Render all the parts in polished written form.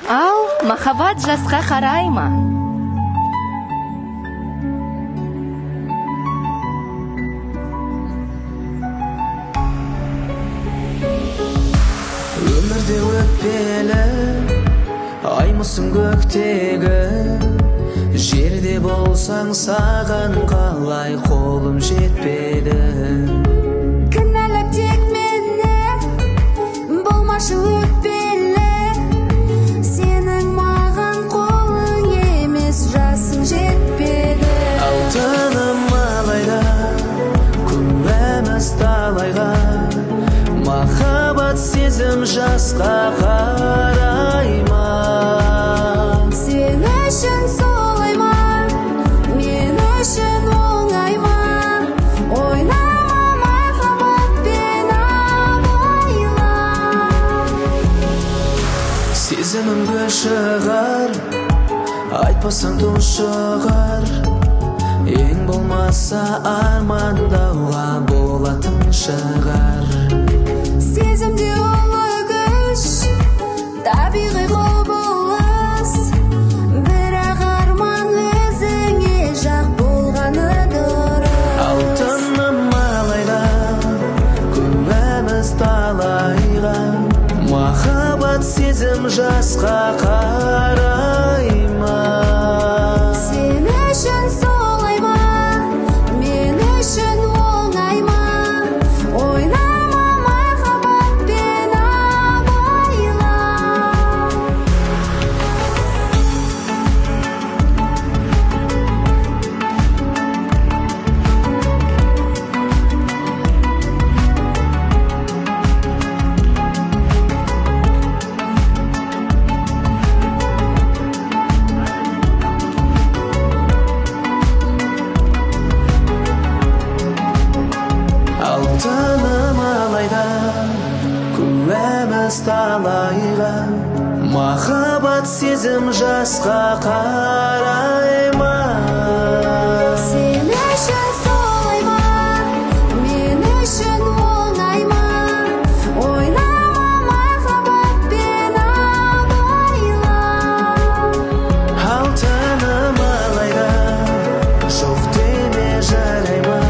Ал махаббат жасқа қарай ма? Өмірде өтпелі аймысың көктегі, жерде болсаң саған қалай қолым жетпеді. Кінәлап тек мені болмашы өтпелі, сенің маған қолың емес, жасың жетпеді. Алтыным алайда күнәміз талайға, махаббат сезім жасқа қарай ма? Сен үшін солай ма, мен үшін оңай ма? Ойнама махаббатпен абайла. Сезімім гүл шығар, айтпасаң тұншығар, ең болмаса армандауға болатын шығар. Сезімде ұлы күш, табиғи құбылыс, бірақ арман өзіңе жақ болғаны дұрыс. Алтыным алайда күнәміз талайға, махаббат сезім жасқа қарай ма? Сен үшін солай ма, мен үшін оңай ма? Ойнама махаббатпен абайла. Алтыным алайда күнәміз талайға, махаббат сезім жасқа қарай ма? Сен үшін солай ма, мен үшін оңай ма? Ойнама махаббатпен абайла. Алтыным алайда жоқ деме жарай ма?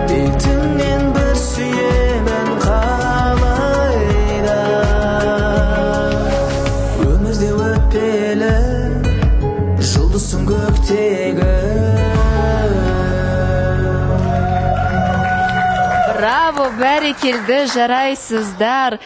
Бетіңнен бір сүйемін қалайда. Өмірде өтпелі жұлдызсың көктегі. Браво, бәрекелді, жарайсыздар.